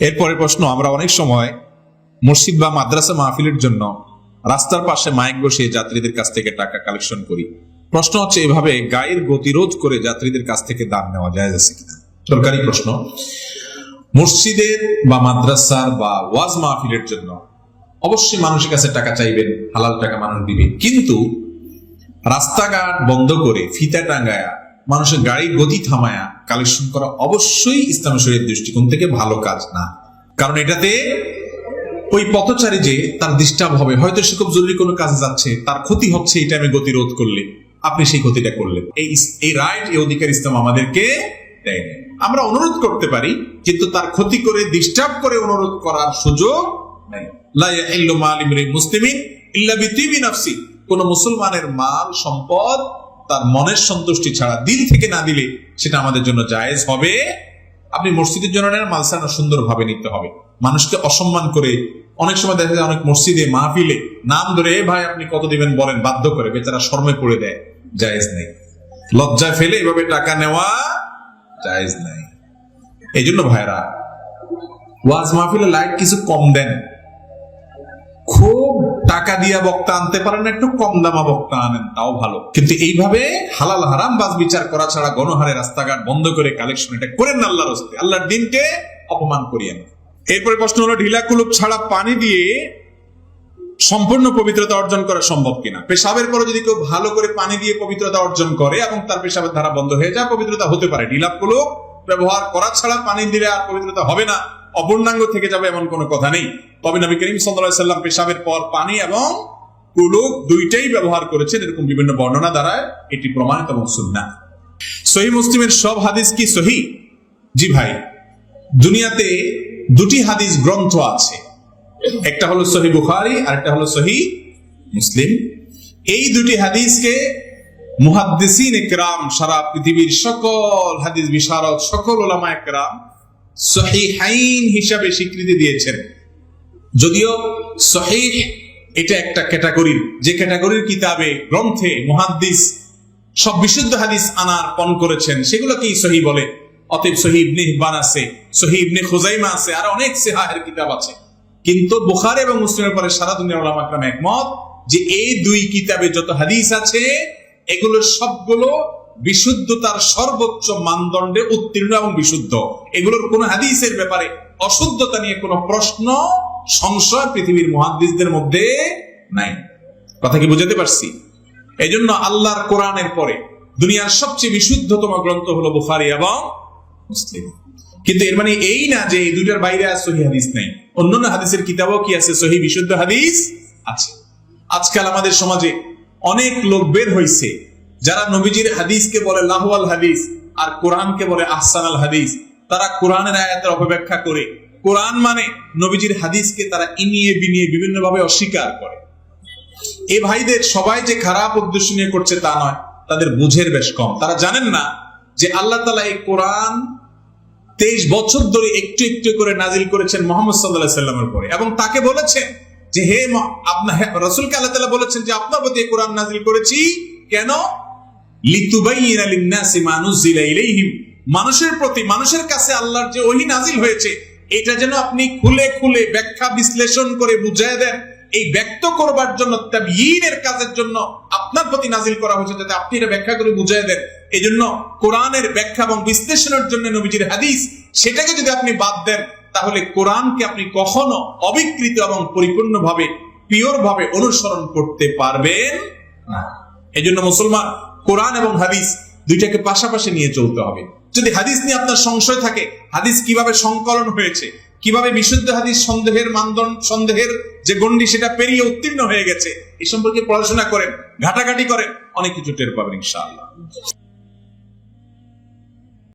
এরপরে প্রশ্ন, আমরা অনেক সময় মসজিদ বা মাদ্রাসা মাহফিলের জন্য রাস্তার পাশে মাইক বসিয়ে যাত্রীদের কাছ থেকে টাকা কালেকশন করি। প্রশ্ন হচ্ছে, এভাবে গায়ের গতিরোধ করে যাত্রীদের কাছ থেকে দান নেওয়া জায়েজ আছে কিনা? সরকারি প্রশ্ন। মসজিদের বা মাদ্রাসার বা ওয়াজ মাহফিলের জন্য অবশ্যই মানুষের কাছে টাকা চাইবেন, হালাল টাকা মানুষ দিবে, কিন্তু রাস্তাঘাট বন্ধ করে ফিতা টাঙ্গায়া মানুষের গাড়ির গতি থামায়া কালেকশন করা অবশ্যই ইসলাম শরীয়তের দৃষ্টিকোণ থেকে ভালো কাজ না। কারণ এটাতে ওই পথচারী যে তার ডিস্টার্ব হবে, হয়তো সে খুব জরুরি কোনো কাজে যাচ্ছে, তার ক্ষতি হচ্ছে এই টাইমে গতিরোধ করলে, আপনি সেই ক্ষতিটা করলেন। এই রাইট, এই অধিকার ইসলাম আমাদেরকে দেয়। আমরা অনুরোধ করতে পারি, কিন্তু তার ক্ষতি করে ডিস্টার্ব করে অনুরোধ করার সুযোগ নেই। লা ইয়াহিল্লু মাল ইমরিন মুসলিমিন ইল্লা বিতিবি নাফসি। কোন মুসলমানের মাল সম্পদ তার মনের সন্তুষ্টি ছাড়া, দিল থেকে না দিলে সেটা আমাদের জন্য জায়েজ হবে। আপনি মসজিদের জন্য নেন, মালসানা সুন্দরভাবে নিতে হবে। মানুষকে অসম্মান করে অনেক সময় দেখা যায় অনেক মসজিদে মাহফিলে নাম ধরে, ভাই আপনি কত দিবেন বলেন, বাধ্য করে, বেচারা শর্মে পড়ে দেয়, জায়েজ নেই। লজ্জায় ফেলে এভাবে টাকা নেওয়া জায়েজ নাই। এই জন্য ভাইরা, ওয়াজ মাহফিলে লাইট কিছু কম দেন। খুব টাকা দিয়া বক্তা আনতে পারেন, একটু কম দামা বক্তা আনেন, তাও ভালো, কিন্তু এইভাবে হালাল হারাম বাজ বিচার করা ছাড়া গণহারে রাস্তাঘাট বন্ধ করে কালেকশন এটা করেন না আল্লাহর রাস্তায়, আল্লাহর দিনকে অপমান করিয়েন। এরপরে প্রশ্ন হলো, ঢিলা কুলুপ ছাড়া পানি দিয়ে সম্পূর্ণ পবিত্রতা অর্জন করা সম্ভব কিনা? পেশাবের পরে যদি কেউ ভালো করে পানি দিয়ে পবিত্রতা অর্জন করে এবং তার পেশাবের ধারা বন্ধ হয়ে যায়, পবিত্রতা হতে পারে। ঢিলা কুলুপ ব্যবহার করা ছাড়া পানি দিলে আর পবিত্রতা হবে না, অপূর্ণাঙ্গ থেকে যাবে এমন কোনো কথা নেই। তবে নবী করিম সাল্লাল্লাহু আলাইহি সাল্লাম পেশাবের পর পানি এবং কুলুপ দুইটাই ব্যবহার করেছেন, এরকম বিভিন্ন বর্ণনা দ্বারা এটি প্রমাণিত এবং সুন্নাহ। সহিহ মুসলিমের সব হাদিস কি সহিহ? জি ভাই, দুনিয়াতে দুটি হাদিস গ্রন্থ আছে, একটা হলো সহিহ বুখারী আর একটা হলো সহিহ মুসলিম। এই দুটি হাদিসকে মুহাদ্দিসিন ইকরাম, সারা পৃথিবীর সকল হাদিস বিশারদ, সকল উলামা ইকরাম সহিহাইন হিসাবে স্বীকৃতি দিয়েছেন। যদিও সহিহ এটা একটা ক্যাটাগরির, যে ক্যাটাগরির কিতাবে গ্রন্থে মুহাদ্দিস সব বিশুদ্ধ হাদিস আনার পণ করেছেন, সেগুলোকেই সহিহ বলে। অতএব সহিহ ইবনে হিব্বান আছে, সহিহ ইবনে খুজাইমা আছে, আর অনেক সিহাহের কিতাব আছে। কিন্তু বুখারী এবং মুসলিমের পরে সারা দুনিয়ার উলামা ইকরাম একমত যে এই দুই কিতাবে যত হাদিস আছে এগুলো সবগুলো বিশুদ্ধতার সর্বোচ্চ মানদণ্ডে উত্তীর্ণ এবং বিশুদ্ধ। এগুলোর কোন হাদিসের ব্যাপারে অশুদ্ধতা নিয়ে কোনো প্রশ্ন সংশয় পৃথিবীর মুহাদ্দিসদের মধ্যে নাই। কথা কি বুঝাতে পারছি? এই জন্য আল্লাহর কোরআনের পরে দুনিয়ার সবচেয়ে বিশুদ্ধতম গ্রন্থ হলো বুখারী এবং মুসলিম। কিন্তু এর মানে এই না যে এই দুইটার বাইরে আর সহিহ হাদিস নাই। অন্যান্য হাদিসের কিতাবও কি আছে? সহিহ বিশুদ্ধ হাদিস আছে। আজকাল আমাদের সমাজে অনেক লোক বের হইছে যারা নবীজির হাদিসকে বলে লাহওয়াল হাদিস আর কোরআনকে বলে আহসানাল হাদিস। তারা কোরআনের আয়াতের অপব্যাখ্যা করে, কোরআন মানে নবীজির হাদিসকে তারা ইনিয়ে বিনিয়ে বিভিন্ন ভাবে অস্বীকার করে। এই ভাইদের সবাই যে খারাপ উদ্দেশ্য নিয়ে করছে তা নয়, তাদের বুঝের বেশ কম। তারা জানেন না যে আল্লাহ তাআলা এই কোরআন 23 বছর ধরে একটু একটু করে নাজিল করেছেন মুহাম্মদ সাল্লাল্লাহু আলাইহি ওয়াসাল্লামের উপরে, এবং তাকে বলেছেন যে হে আপনার রাসূলকে আল্লাহ তাআলা বলেছেন যে আপনার প্রতি এই কোরআন নাজিল করেছি কেন? লিতুবাইয়িনা লিন-নাসি মা নুজিলা ইলাইহিম, মানুষের প্রতি, মানুষের কাছে আল্লাহর যে ওহী নাজিল হয়েছে এটা যেন আপনি খুলে খুলে ব্যাখ্যা বিশ্লেষণ করে বুঝায় দেন। এই ব্যক্ত করবার জন্য, তাবয়ীনের কাজের জন্য আপনার প্রতি নাজিল করা হয়েছে, যাতে আপনি এটা ব্যাখ্যা করে বুঝায় দেন। এই জন্য কোরআনের ব্যাখ্যা এবং বিশ্লেষণের জন্য নবীজির হাদিস, সেটাকে যদি আপনি বাদ দেন তাহলে কোরআনকে আপনি কখনো অবিকৃত এবং পরিপূর্ণভাবে, পিওর ভাবে অনুসরণ করতে পারবেন না। এই জন্য মুসলমান কোরআন এবং হাদিস দুইটাকে পাশাপাশি নিয়ে চলতে হবে। যদি হাদিস নিয়ে আপনার সংশয় থাকে, হাদিস কিভাবে সংকলন হয়েছে, কিভাবে বিশুদ্ধ হাদিস সন্দেহের মানদণ্ড, সন্দেহের যে গণ্ডি সেটা পেরিয়ে উত্তীর্ণ হয়ে গেছে, এই সম্পর্কে পড়াশোনা করেন, ঘাটাঘাটি করেন, অনেক কিছু টের পাবেন ইনশাআল্লাহ।